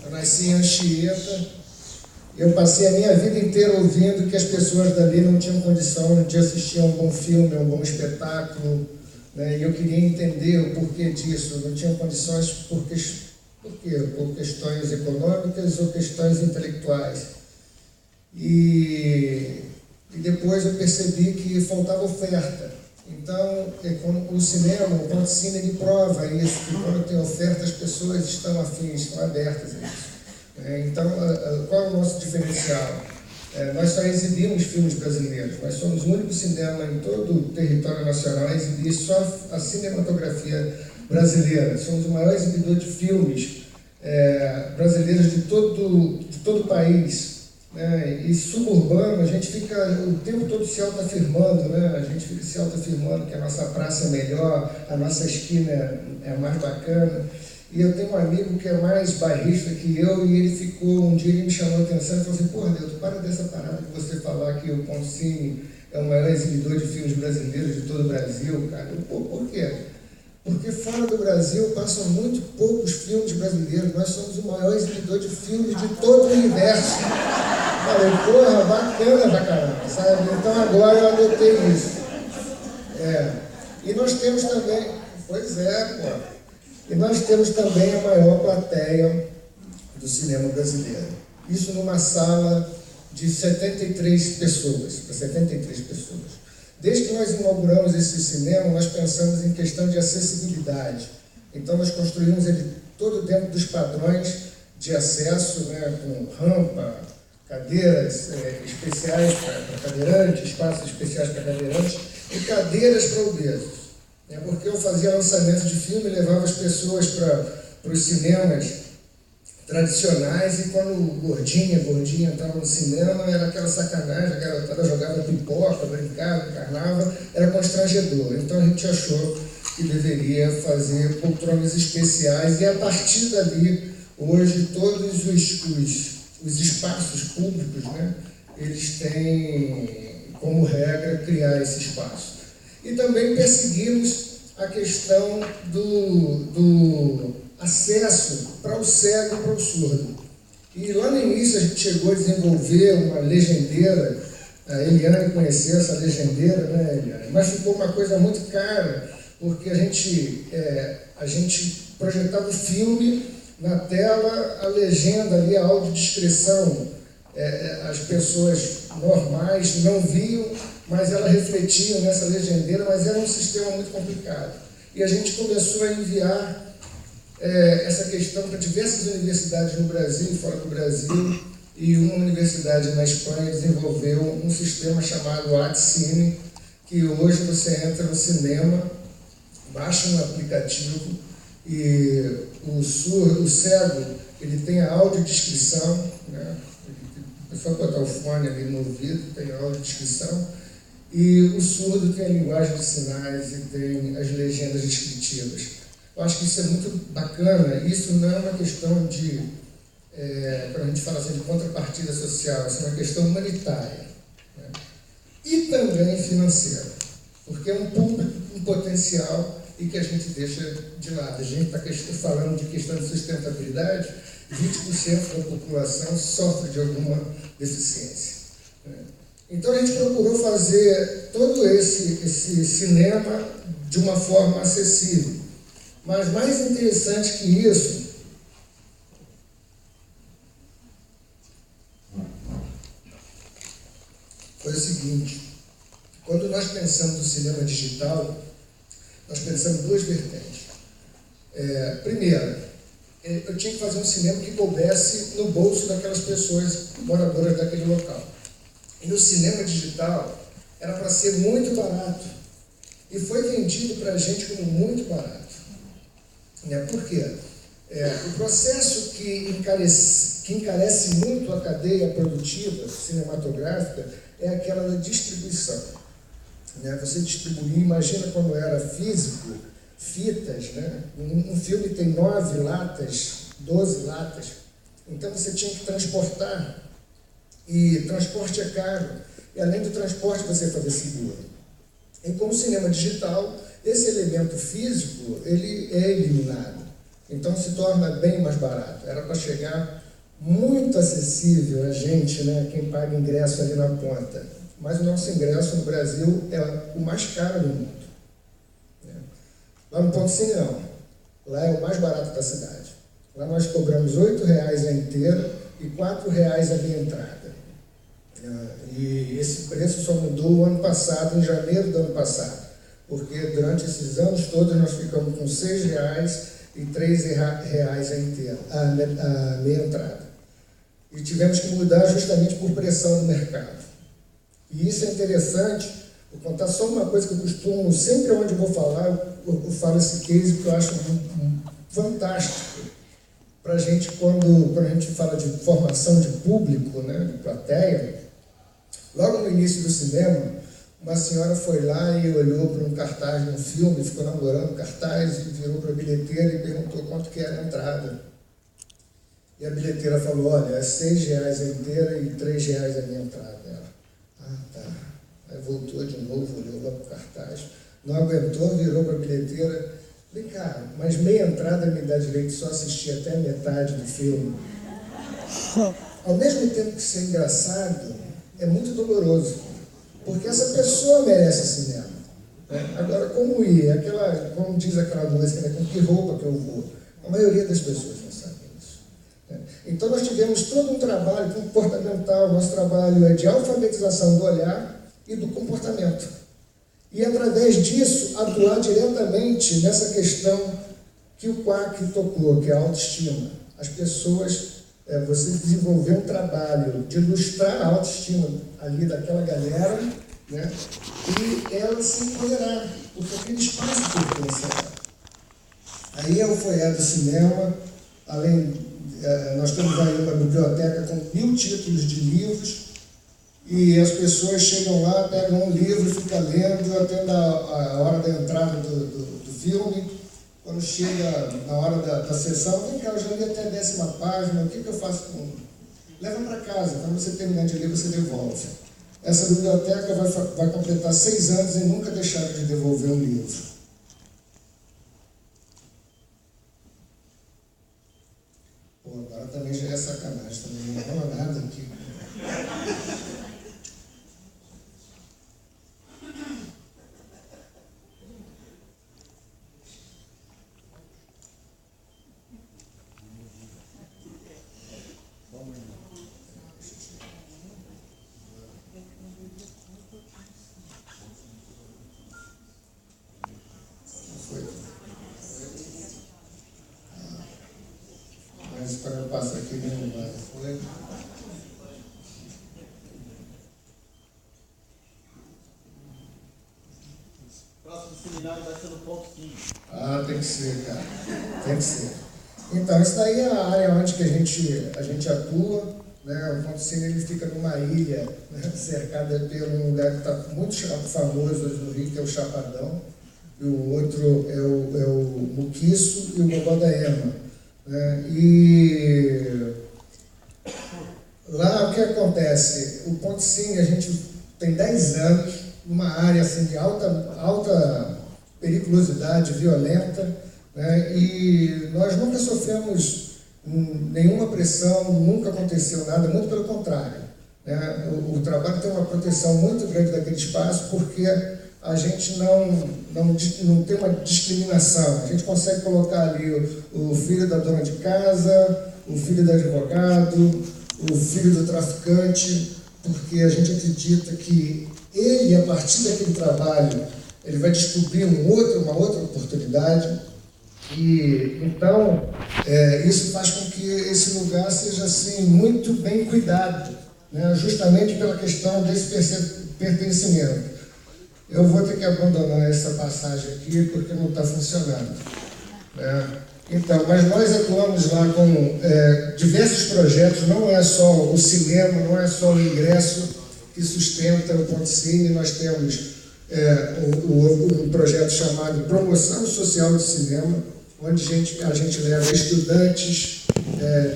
Eu nasci em Anchieta, eu passei a minha vida inteira ouvindo que as pessoas dali não tinham condição de assistir a um bom filme, a um bom espetáculo, né? E eu queria entender o porquê disso. Não tinham condições por quê? Por questões econômicas ou questões intelectuais. E depois eu percebi que faltava oferta. Então, o cinema, o ponto cine, ele prova isso, que quando tem oferta, as pessoas estão afins, estão abertas a isso. Então, qual é o nosso diferencial? Nós só exibimos filmes brasileiros, nós somos o único cinema em todo o território nacional a exibir só a cinematografia brasileira. Somos o maior exibidor de filmes brasileiros de todo o país. E suburbano, a gente fica o tempo todo se autoafirmando, né? A gente fica se autoafirmando que a nossa praça é melhor, a nossa esquina é mais bacana. E eu tenho um amigo que é mais bairrista que eu, e ele ficou, um dia ele me chamou a atenção e falou assim: porra, Deus, para dessa parada de você falar que o Ponto Cine é o maior exibidor de filmes brasileiros de todo o Brasil, cara. Por quê? Porque fora do Brasil passam muito poucos filmes brasileiros, nós somos o maior exibidor de filmes de todo o universo. Falei, porra, bacana pra caramba, sabe? Então agora eu adotei isso. E nós temos também, pois é, pô. E nós temos também a maior plateia do cinema brasileiro. Isso numa sala de 73 pessoas, para 73 pessoas. Desde que nós inauguramos esse cinema, nós pensamos em questão de acessibilidade. Então nós construímos ele todo dentro dos padrões de acesso, né, com rampa, cadeiras especiais para cadeirantes, espaços especiais para cadeirantes e cadeiras para obesos. Porque eu fazia lançamento de filme, levava as pessoas para os cinemas tradicionais, e quando gordinha entrava no cinema, era aquela sacanagem, a garotada jogava pipoca, brincava, encarnava, era constrangedor. Então a gente achou que deveria fazer poltronas especiais, e a partir dali, hoje, todos os espaços públicos, né, eles têm como regra criar esse espaço. E também perseguimos a questão do acesso para o cego e para o surdo. E lá no início a gente chegou a desenvolver uma legendeira, a Eliane conheceu essa legendeira, né, Eliane? Mas ficou uma coisa muito cara, porque a gente projetava o filme na tela, a legenda ali, a audiodescrição, as pessoas normais não viam, mas ela refletia nessa legendeira, mas era um sistema muito complicado. E a gente começou a enviar essa questão para diversas universidades no Brasil e fora do Brasil, e uma universidade na Espanha desenvolveu um sistema chamado ArtCine, que hoje você entra no cinema, baixa um aplicativo, e o cego, ele tem a audiodescrição, né? É só botar o fone ali no ouvido, tem a audiodescrição, e o surdo tem a linguagem de sinais e tem as legendas descritivas. Eu acho que isso é muito bacana. Isso não é uma questão de, quando a gente fala assim, de contrapartida social, isso é uma questão humanitária, né? E também financeira, porque é um público com potencial e que a gente deixa de lado. A gente está falando de questão de sustentabilidade, 20% da população sofre de alguma deficiência, né? Então a gente procurou fazer todo esse cinema de uma forma acessível. Mas mais interessante que isso, foi o seguinte: quando nós pensamos no cinema digital, nós pensamos em duas vertentes. Primeiro, eu tinha que fazer um cinema que coubesse no bolso daquelas pessoas moradoras daquele local. E no cinema digital era para ser muito barato. E foi vendido para a gente como muito barato. Por quê? O processo que encarece muito a cadeia produtiva cinematográfica é aquela da distribuição. Você distribuir, imagina quando era físico, fitas, né? Um filme tem 9 latas, 12 latas, então você tinha que transportar, e transporte é caro, e além do transporte você fazer seguro. E com o cinema digital, esse elemento físico, ele é eliminado. Então se torna bem mais barato. Era para chegar muito acessível a gente, né, quem paga ingresso ali na ponta. Mas o nosso ingresso no Brasil é o mais caro do mundo. Lá no Ponto Cine não. Lá é o mais barato da cidade. Lá nós cobramos R$ 8,00 a inteira e R$ 4,00 a meia entrada. E esse preço só mudou o ano passado, em janeiro do ano passado, porque durante esses anos todos nós ficamos com R$ 6,00 e R$ 3,00 a inteira, a meia entrada. E tivemos que mudar justamente por pressão do mercado. E isso é interessante, vou contar só uma coisa que eu costumo, sempre onde eu vou falar, eu falo esse case que eu acho fantástico para a gente, quando a gente fala de formação de público, né, de plateia. Logo no início do cinema, uma senhora foi lá e olhou para um cartaz de um filme, ficou namorando o cartaz e virou para a bilheteira e perguntou quanto que era a entrada. E a bilheteira falou, olha, é R$ 6,00 a inteira e R$ 3,00 a minha entrada. Ela, tá. Aí voltou de novo, olhou lá para o cartaz, não aguentou, virou para a bilheteira. Vem cá, mas meia entrada me dá direito só assistir até a metade do filme. Ao mesmo tempo que ser engraçado, é muito doloroso, porque essa pessoa merece cinema. Né? Agora, como ir? Como diz aquela música, né? Com que roupa que eu vou? A maioria das pessoas não sabe isso. Né? Então, nós tivemos todo um trabalho comportamental, nosso trabalho é de alfabetização do olhar e do comportamento. E, através disso, atuar diretamente nessa questão que o Quack tocou, que é a autoestima. As pessoas... você desenvolver um trabalho de ilustrar a autoestima ali daquela galera, né, e ela se empoderar, porque aquele espaço pertence a ela. Aí é o foyer do cinema, nós temos aí uma biblioteca com 1.000 títulos de livros, e as pessoas chegam lá, pegam um livro, ficam lendo até a hora da entrada do filme. Quando chega na hora da sessão, vem cá, eu já li até a 10ª página, o que eu faço com... Leva para casa, quando você terminar de ler, você devolve. Essa biblioteca vai completar 6 anos e nunca deixaram de devolver um livro. Pô, agora também já é sacanagem, também não rola nada aqui. Para eu passar aqui não vai. Foi. Próximo seminário vai ser no Ponto Cine. Ah, tem que ser, cara. Tem que ser. Então, isso daí é a área onde que a gente atua. Né? O Ponto Cine ele fica numa ilha, né? Cercada por um lugar que está muito famoso hoje no Rio, que é o Chapadão. E o outro é o Muquiço e o Bobodaema. E lá o que acontece? O Ponto Cine, a gente tem 10 anos, numa área assim, de alta periculosidade violenta, né? E nós nunca sofremos nenhuma pressão, nunca aconteceu nada, muito pelo contrário. Né? O trabalho tem uma proteção muito grande daquele espaço, porque a gente não tem uma discriminação. A gente consegue colocar ali o filho da dona de casa, o filho do advogado, o filho do traficante, porque a gente acredita que ele, a partir daquele trabalho, ele vai descobrir uma outra oportunidade. E então, isso faz com que esse lugar seja assim, muito bem cuidado, né? Justamente pela questão desse pertencimento. Eu vou ter que abandonar essa passagem aqui porque não está funcionando. Então, mas nós atuamos lá com diversos projetos, não é só o cinema, não é só o ingresso que sustenta o Ponto Cine. Nós temos um projeto chamado Promoção Social do Cinema, onde a gente leva estudantes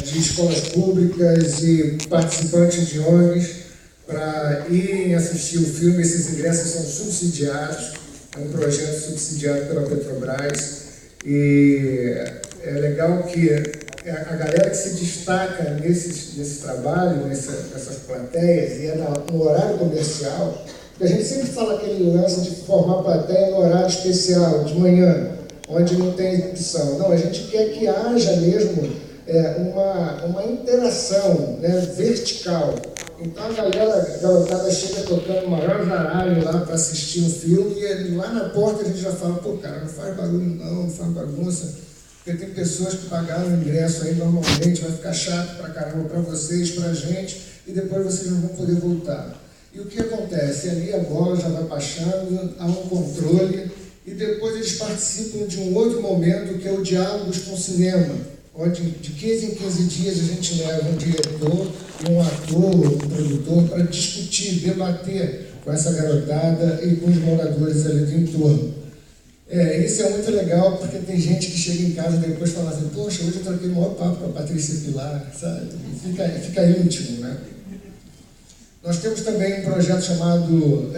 de escolas públicas e participantes de ONGs para irem assistir o filme. Esses ingressos são subsidiados, é um projeto subsidiado pela Petrobras, e é legal que a galera que se destaca nesse trabalho, nessas plateias, e é no horário comercial, porque a gente sempre fala aquele lance de formar plateia no horário especial, de manhã, onde não tem exibição. Não, a gente quer que haja mesmo uma interação, né, vertical. Então a garotada chega tocando o maior zaralho lá para assistir um filme e lá na porta a gente já fala, pô, cara, não faz barulho não faz bagunça, porque tem pessoas que pagaram o ingresso aí normalmente, vai ficar chato pra caramba para vocês, pra gente, e depois vocês não vão poder voltar. E o que acontece? Ali a bola já vai baixando, há um controle, e depois eles participam de um outro momento que é o Diálogos com o Cinema, onde de 15 em 15 dias a gente leva um diretor e um ator, um produtor, para discutir, debater com essa garotada e com os moradores ali do entorno. Isso é muito legal, porque tem gente que chega em casa e depois fala assim, poxa, hoje eu troquei o maior papo com a Patrícia Pilar, sabe? Fica íntimo, né? Nós temos também um projeto chamado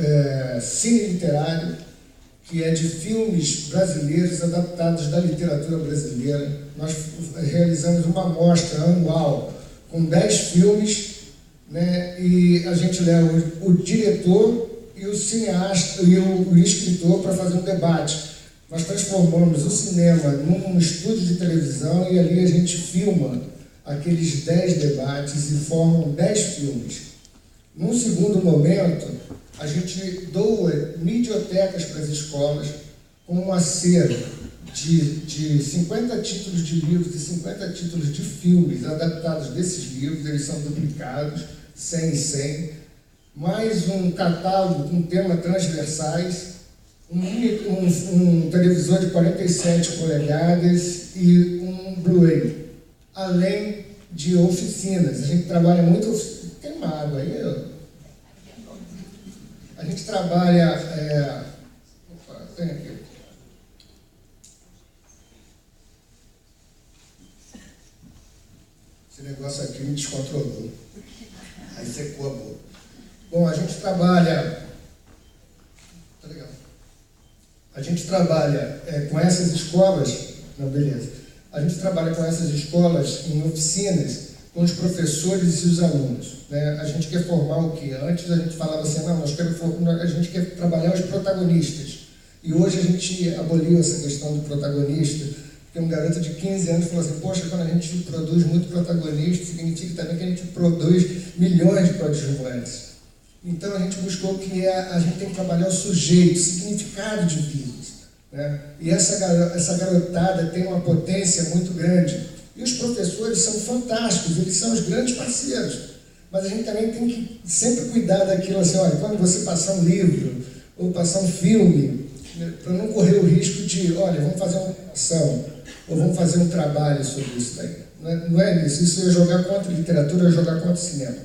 Cine Literário, que é de filmes brasileiros adaptados da literatura brasileira. Nós realizamos uma mostra anual com 10 filmes, né, e a gente leva o diretor e o cineasta e o escritor para fazer um debate. Nós transformamos o cinema num estúdio de televisão e ali a gente filma aqueles 10 debates e formam 10 filmes. Num segundo momento, a gente doa bibliotecas para as escolas com um acervo de 50 títulos de livros e 50 títulos de filmes adaptados desses livros, eles são duplicados, 100 em 100, mais um catálogo com temas transversais, um televisor de 47 polegadas e um Blu-ray, além de oficinas. A gente trabalha muito... Tem uma água aí? A gente trabalha... Opa, tem aqui. Esse negócio aqui me descontrolou. Aí secou a boca. Bom, a gente trabalha... Tá legal. A gente trabalha com essas escolas... Não, beleza. A gente trabalha com essas escolas em oficinas com os professores e os alunos, né? A gente quer formar o quê? Antes a gente falava assim, não, a gente quer trabalhar os protagonistas. E hoje a gente aboliu essa questão do protagonista, porque um garoto de 15 anos falou assim, poxa, quando a gente produz muito protagonista, significa também que a gente produz milhões de coadjuvantes. Então a gente buscou que a gente tem que trabalhar o sujeito, o significado de vidas, né? E essa garotada tem uma potência muito grande. E os professores são fantásticos, eles são os grandes parceiros. Mas a gente também tem que sempre cuidar daquilo assim, olha, quando você passar um livro ou passar um filme, para não correr o risco de, olha, vamos fazer uma ação, ou vamos fazer um trabalho sobre isso daí. Não é isso, isso é jogar contra a literatura, é jogar contra o cinema.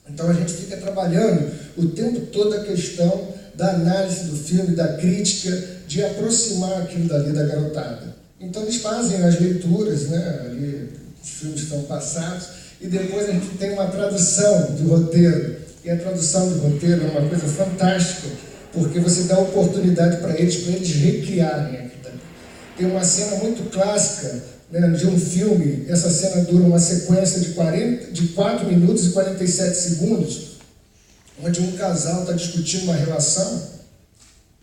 Então a gente fica trabalhando o tempo todo a questão da análise do filme, da crítica, de aproximar aquilo dali da garotada. Então eles fazem as leituras, né, ali, os filmes estão passados, e depois a gente tem uma tradução de roteiro. E a tradução de roteiro é uma coisa fantástica, porque você dá oportunidade para eles recriarem aquilo. Tem uma cena muito clássica, né, de um filme, essa cena dura uma sequência de 4 minutos e 47 segundos, onde um casal está discutindo uma relação,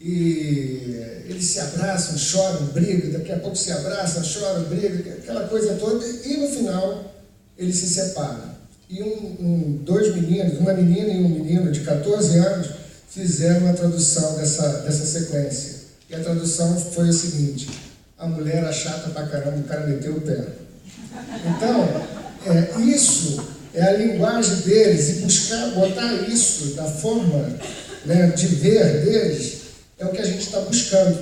e eles se abraçam, choram, brigam, daqui a pouco se abraçam, choram, brigam, aquela coisa toda, e no final eles se separam. E dois meninos, uma menina e um menino de 14 anos, fizeram a tradução dessa sequência. E a tradução foi o seguinte, a mulher era chata pra caramba, o cara meteu o pé. Então, isso é a linguagem deles, e botar isso da forma, né, de ver deles, é o que a gente está buscando,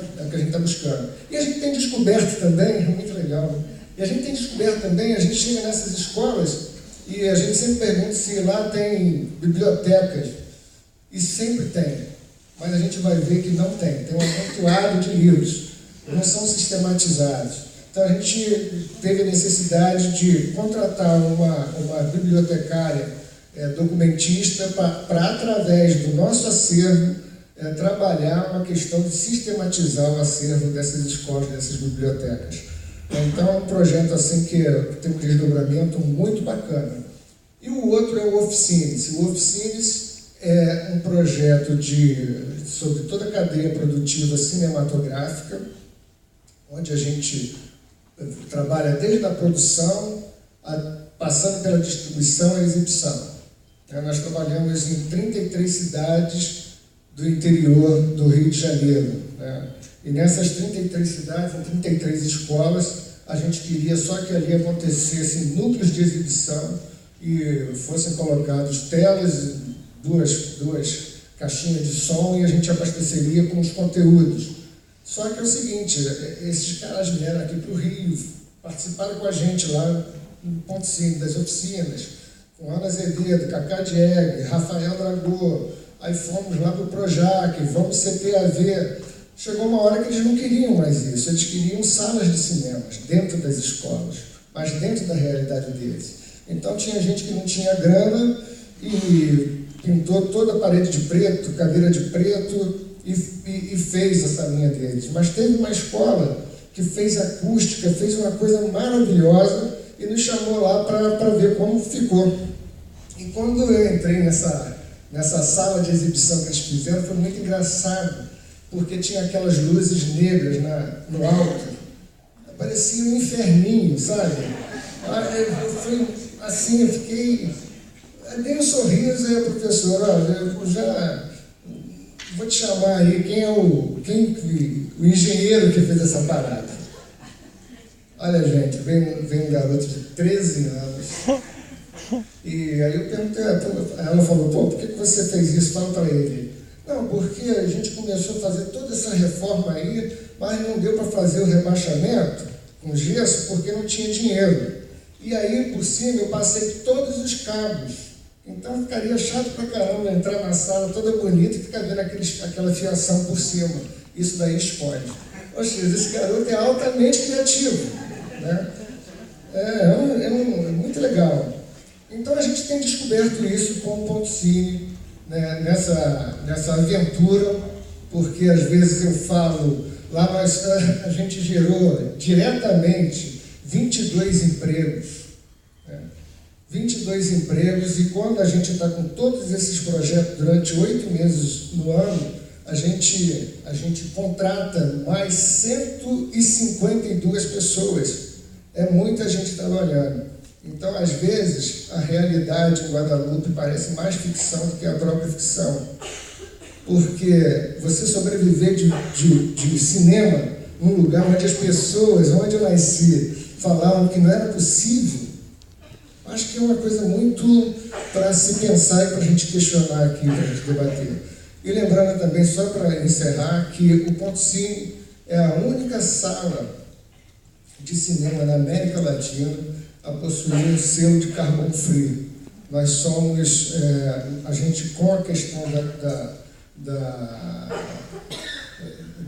E a gente tem descoberto também, é muito legal, e a gente tem descoberto também, a gente chega nessas escolas e a gente sempre pergunta se lá tem bibliotecas, e sempre tem, mas a gente vai ver que não tem um amontoado de livros, não são sistematizados. Então a gente teve a necessidade de contratar uma bibliotecária documentista para, através do nosso acervo, trabalhar uma questão de sistematizar o acervo dessas escolas, dessas bibliotecas. Então é um projeto assim que tem um desdobramento muito bacana. E o outro é o Oficines. O Oficines é um projeto sobre toda a cadeia produtiva cinematográfica, onde a gente trabalha desde a produção, passando pela distribuição e exibição. Nós trabalhamos em 33 cidades do interior do Rio de Janeiro. E nessas 33 cidades, em 33 escolas, a gente queria só que ali acontecessem núcleos de exibição e fossem colocados telas, duas caixinhas de som, e a gente abasteceria com os conteúdos. Só que é o seguinte, esses caras vieram aqui para o Rio, participaram com a gente lá no Ponto Cine, das oficinas, com Ana Azevedo, Cacá Dieg, Rafael Dragô, aí fomos lá para o Projac, vamos CTAV. Chegou uma hora que eles não queriam mais isso, eles queriam salas de cinemas dentro das escolas, mas dentro da realidade deles. Então tinha gente que não tinha grana e pintou toda a parede de preto, cadeira de preto e fez a salinha deles. Mas teve uma escola que fez acústica, fez uma coisa maravilhosa e nos chamou lá para ver como ficou. E quando eu entrei nessa sala de exibição que eles fizeram, foi muito engraçado, porque tinha aquelas luzes negras no alto, parecia um inferninho, sabe? Eu fiquei... Dei um sorriso e a professora, eu já vou te chamar aí, quem é o engenheiro que fez essa parada? Olha, gente, vem um garoto de 13 anos, e aí eu perguntei, ela falou, pô, por que você fez isso? Fala para ele. Não, porque a gente começou a fazer toda essa reforma aí, mas não deu para fazer o rebaixamento com gesso porque não tinha dinheiro. E aí, por cima, eu passei todos os cabos. Então ficaria chato pra caramba entrar na sala toda bonita e ficar vendo aquela fiação por cima. Isso daí esconde. Poxa, esse garoto é altamente criativo, né? É muito legal. Então a gente tem descoberto isso com o Ponto Cine, né, nessa aventura, porque às vezes eu falo, lá a gente gerou diretamente 22 empregos. 22 empregos, e quando a gente está com todos esses projetos durante 8 meses no ano, a gente contrata mais 152 pessoas. É muita gente trabalhando. Então, às vezes, a realidade em Guadalupe parece mais ficção do que a própria ficção. Porque você sobreviver de cinema num lugar onde as pessoas, onde eu nasci, falavam que não era possível, acho que é uma coisa muito para se pensar e para a gente questionar aqui, para a gente debater. E lembrando também, só para encerrar, que o Ponto Cine é a única sala de cinema na América Latina a possuir um selo de carbono free. Nós somos, a gente, com a questão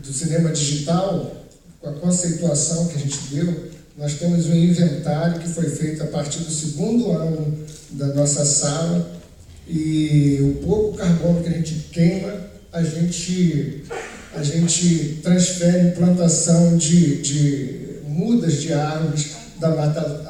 do cinema digital, com a conceituação que a gente deu, nós temos um inventário que foi feito a partir do 2º ano da nossa sala, e o pouco carbono que a gente queima, a gente transfere em plantação de mudas de árvores da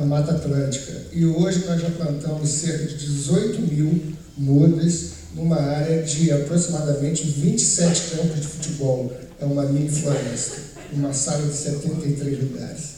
Mata Atlântica. E hoje nós já plantamos cerca de 18 mil mudas numa área de aproximadamente 27 campos de futebol. É uma mini floresta, uma sala de 73 lugares.